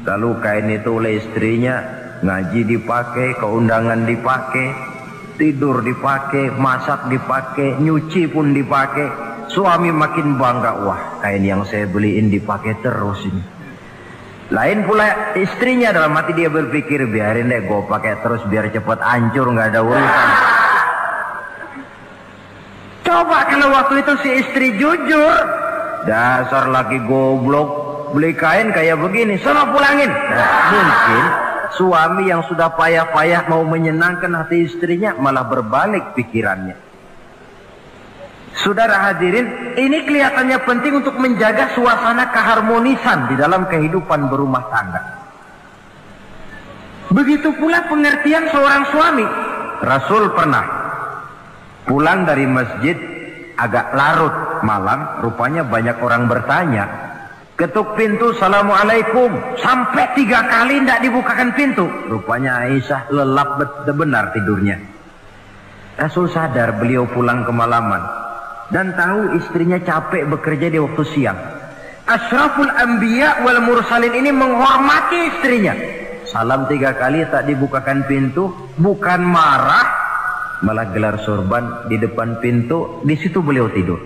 Lalu kain itu oleh istrinya, ngaji dipakai, keundangan dipakai, tidur dipakai, masak dipakai, nyuci pun dipakai. Suami makin bangga, wah kain yang saya beliin dipakai terus ini. Lain pula istrinya, dalam hati dia berpikir, biarin deh gue pakai terus biar cepat hancur, nggak ada urusan. Coba kalau waktu itu si istri jujur, dasar laki goblok, beli kain kayak begini, sono pulangin. Nah, mungkin suami yang sudah payah-payah mau menyenangkan hati istrinya malah berbalik pikirannya. Saudara hadirin, ini kelihatannya penting untuk menjaga suasana keharmonisan di dalam kehidupan berumah tangga. Begitu pula pengertian seorang suami. Rasul pernah pulang dari masjid agak larut malam, rupanya banyak orang bertanya. Ketuk pintu, assalamualaikum, sampai 3 kali tidak dibukakan pintu. Rupanya Aisyah lelap benar tidurnya. Rasul sadar beliau pulang kemalaman dan tahu istrinya capek bekerja di waktu siang. Ashraful anbiya wal mursalin ini menghormati istrinya. Salam 3 kali tak dibukakan pintu, bukan marah, malah gelar sorban di depan pintu. Di situ beliau tidur.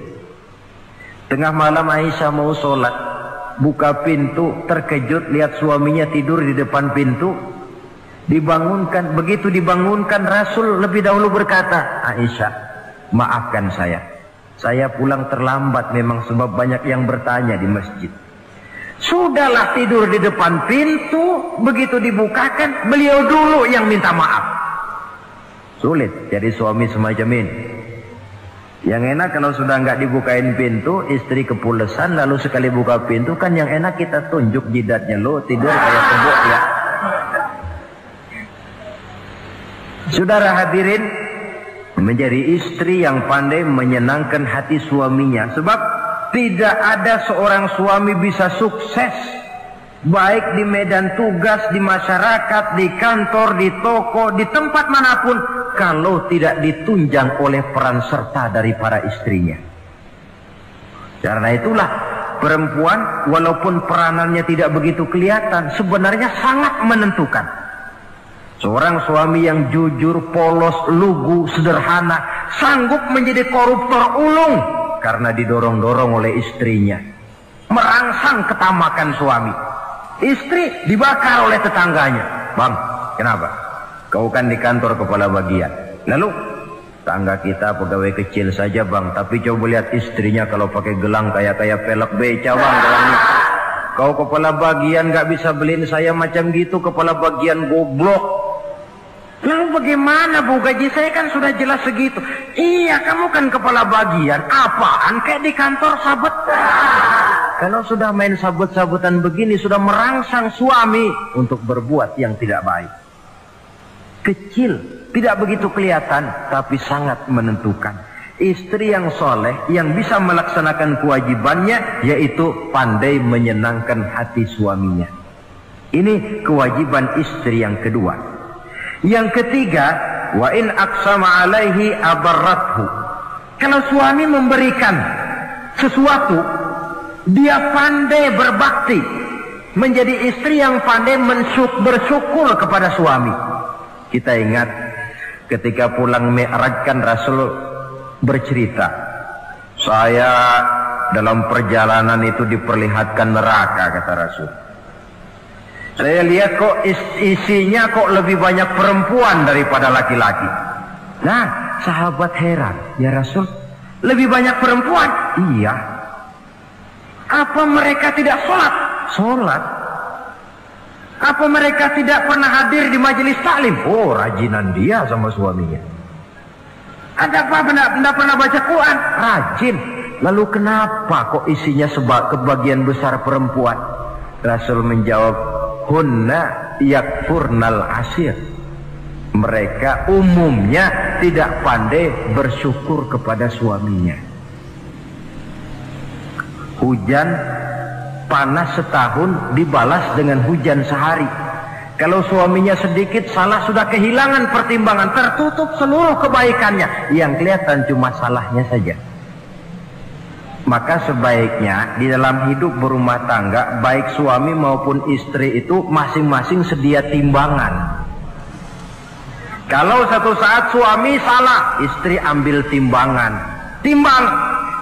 Tengah malam Aisyah mau sholat, buka pintu, terkejut lihat suaminya tidur di depan pintu. Dibangunkan, begitu dibangunkan Rasul lebih dahulu berkata, Aisyah, maafkan saya pulang terlambat memang sebab banyak yang bertanya di masjid. Sudahlah tidur di depan pintu, begitu dibukakan beliau dulu yang minta maaf. Sulit jadi suami semacam ini. Yang enak kalau sudah nggak dibukain pintu, istri kepulesan, lalu sekali buka pintu kan yang enak kita tunjuk jidatnya, lo tidur kayak kebo ya. Saudara hadirin, menjadi istri yang pandai menyenangkan hati suaminya. Sebab tidak ada seorang suami bisa sukses baik di medan tugas, di masyarakat, di kantor, di toko, di tempat manapun kalau tidak ditunjang oleh peran serta dari para istrinya. Karena itulah perempuan walaupun peranannya tidak begitu kelihatan, sebenarnya sangat menentukan. Seorang suami yang jujur, polos, lugu, sederhana, sanggup menjadi koruptor ulung karena didorong-dorong oleh istrinya. Merangsang ketamakan suami. Istri dibakar oleh tetangganya. Bang, kenapa? Kau kan di kantor kepala bagian. Lalu, tangga kita pegawai kecil saja bang, tapi coba lihat istrinya kalau pakai gelang kayak pelek beca bang gelangnya. Kau kepala bagian gak bisa beliin saya macam gitu, kepala bagian goblok. Lalu bagaimana bu, gaji saya kan sudah jelas segitu. Iya, kamu kan kepala bagian. Apaan kayak di kantor sabet. Kalau sudah main sabut-sabutan begini, sudah merangsang suami untuk berbuat yang tidak baik. Kecil, tidak begitu kelihatan, tapi sangat menentukan. Istri yang soleh, yang bisa melaksanakan kewajibannya, yaitu pandai menyenangkan hati suaminya. Ini kewajiban istri yang kedua. Yang ketiga, wa in aqsama alaihi abarrathu. Kalau suami memberikan sesuatu, dia pandai berbakti, menjadi istri yang pandai bersyukur kepada suami. Kita ingat ketika pulang Mi'raj kan Rasul bercerita, saya dalam perjalanan itu diperlihatkan neraka, kata Rasul. Saya lihat kok isinya kok lebih banyak perempuan daripada laki-laki. Nah, sahabat heran, ya Rasul, lebih banyak perempuan? Iya. Apa mereka tidak sholat? sholat. Apa mereka tidak pernah hadir di majelis taklim? Oh, rajinan dia sama suaminya. Ada apa, tidak pernah baca Quran? Rajin. Lalu kenapa kok isinya kebagian besar perempuan? Rasul menjawab, hunna yakfurnal asir. Mereka umumnya tidak pandai bersyukur kepada suaminya. Hujan panas setahun dibalas dengan hujan sehari. Kalau suaminya sedikit salah, sudah kehilangan pertimbangan, tertutup seluruh kebaikannya. Yang kelihatan cuma salahnya saja. Maka sebaiknya di dalam hidup berumah tangga, baik suami maupun istri itu masing-masing sedia timbangan. Kalau satu saat suami salah, istri ambil timbangan. Timbang,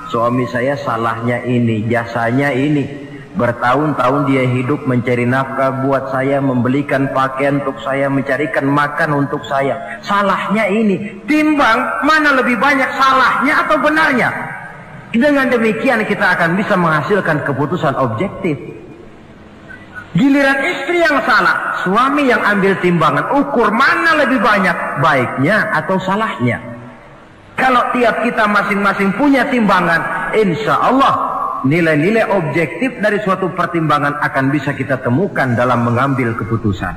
suami saya salahnya ini, jasanya ini. Bertahun-tahun dia hidup mencari nafkah buat saya, membelikan pakaian untuk saya, mencarikan makan untuk saya. Salahnya ini. Timbang mana lebih banyak salahnya atau benarnya. Dengan demikian kita akan bisa menghasilkan keputusan objektif. Giliran istri yang salah, suami yang ambil timbangan, ukur mana lebih banyak baiknya atau salahnya. Kalau tiap kita masing-masing punya timbangan, insya Allah nilai-nilai objektif dari suatu pertimbangan akan bisa kita temukan dalam mengambil keputusan.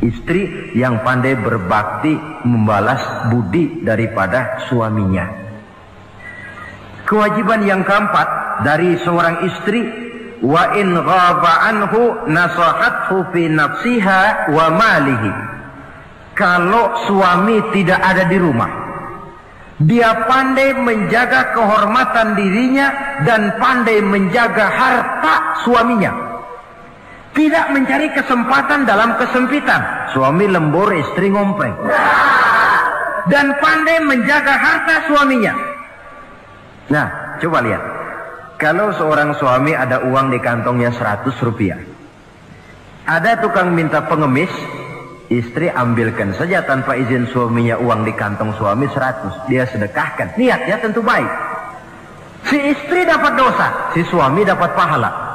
Istri yang pandai berbakti membalas budi daripada suaminya. Kewajiban yang keempat dari seorang istri, wa in ghaba anhu nasahathu fi nafsiha wa malihi. Kalau suami tidak ada di rumah, dia pandai menjaga kehormatan dirinya dan pandai menjaga harta suaminya. Tidak mencari kesempatan dalam kesempitan. Suami lembur, istri ngompreng. Dan pandai menjaga harta suaminya. Nah, coba lihat. Kalau seorang suami ada uang di kantongnya 100 rupiah. Ada tukang minta pengemis, istri ambilkan saja tanpa izin suaminya uang di kantong suami 100. Dia sedekahkan. Niatnya tentu baik. Si istri dapat dosa, si suami dapat pahala.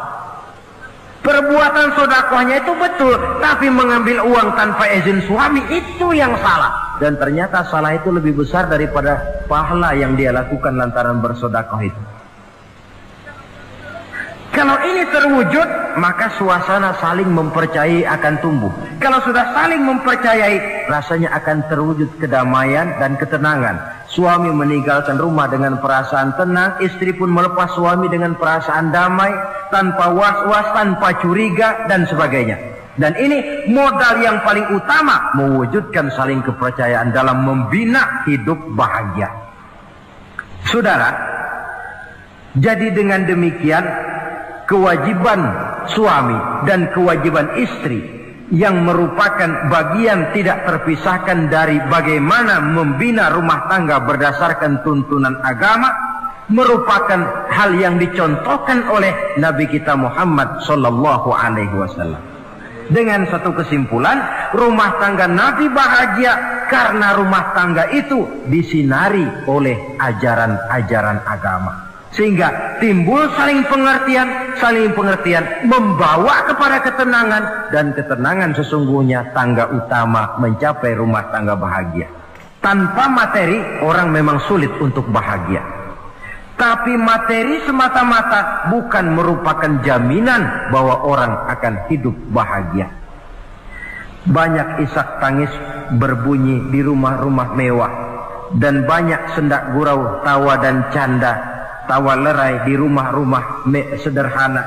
Perbuatan sedekahnya itu betul, tapi mengambil uang tanpa izin suami itu yang salah. Dan ternyata salah itu lebih besar daripada pahala yang dia lakukan lantaran bersedekah itu. Kalau ini terwujud, maka suasana saling mempercayai akan tumbuh. Kalau sudah saling mempercayai, rasanya akan terwujud kedamaian dan ketenangan. Suami meninggalkan rumah dengan perasaan tenang, istri pun melepas suami dengan perasaan damai, tanpa was-was, tanpa curiga, dan sebagainya. Dan ini modal yang paling utama, mewujudkan saling kepercayaan dalam membina hidup bahagia. Saudara, jadi dengan demikian, kewajiban suami dan kewajiban istri yang merupakan bagian tidak terpisahkan dari bagaimana membina rumah tangga berdasarkan tuntunan agama, merupakan hal yang dicontohkan oleh Nabi kita Muhammad sallallahu alaihi wasallam. Dengan satu kesimpulan, rumah tangga Nabi bahagia karena rumah tangga itu disinari oleh ajaran-ajaran agama. Sehingga timbul saling pengertian membawa kepada ketenangan, dan ketenangan sesungguhnya tangga utama mencapai rumah tangga bahagia. Tanpa materi orang memang sulit untuk bahagia. Tapi materi semata-mata bukan merupakan jaminan bahwa orang akan hidup bahagia. Banyak isak tangis berbunyi di rumah-rumah mewah, dan banyak sendak gurau, tawa dan canda, tawa lerai di rumah-rumah sederhana.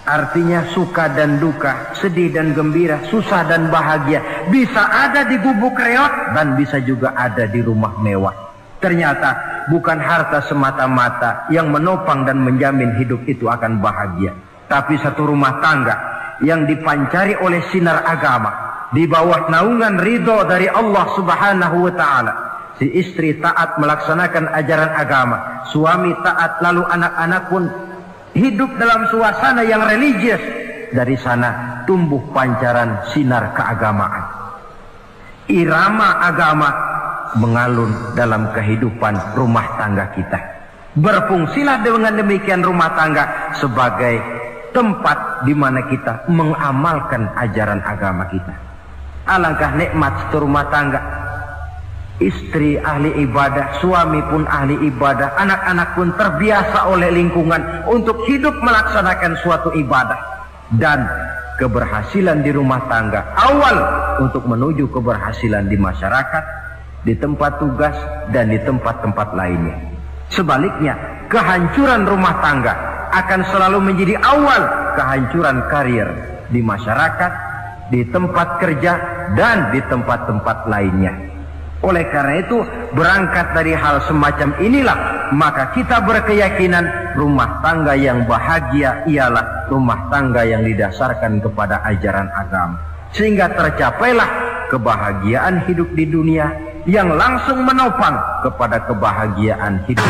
Artinya suka dan duka, sedih dan gembira, susah dan bahagia bisa ada di gubuk reot dan bisa juga ada di rumah mewah. Ternyata bukan harta semata-mata yang menopang dan menjamin hidup itu akan bahagia, tapi satu rumah tangga yang dipancari oleh sinar agama di bawah naungan ridho dari Allah Subhanahu wa ta'ala. Si istri taat melaksanakan ajaran agama, suami taat, lalu anak-anak pun hidup dalam suasana yang religius. Dari sana tumbuh pancaran sinar keagamaan. Irama agama mengalun dalam kehidupan rumah tangga kita. Berfungsilah dengan demikian rumah tangga sebagai tempat di mana kita mengamalkan ajaran agama kita. Alangkah nikmat rumah tangga. Istri ahli ibadah, suami pun ahli ibadah, anak-anak pun terbiasa oleh lingkungan untuk hidup melaksanakan suatu ibadah. Dan keberhasilan di rumah tangga awal untuk menuju keberhasilan di masyarakat, di tempat tugas, dan di tempat-tempat lainnya. Sebaliknya, kehancuran rumah tangga akan selalu menjadi awal kehancuran karir di masyarakat, di tempat kerja, dan di tempat-tempat lainnya. Oleh karena itu, berangkat dari hal semacam inilah, maka kita berkeyakinan rumah tangga yang bahagia ialah rumah tangga yang didasarkan kepada ajaran agama. Sehingga tercapailah kebahagiaan hidup di dunia yang langsung menopang kepada kebahagiaan hidup.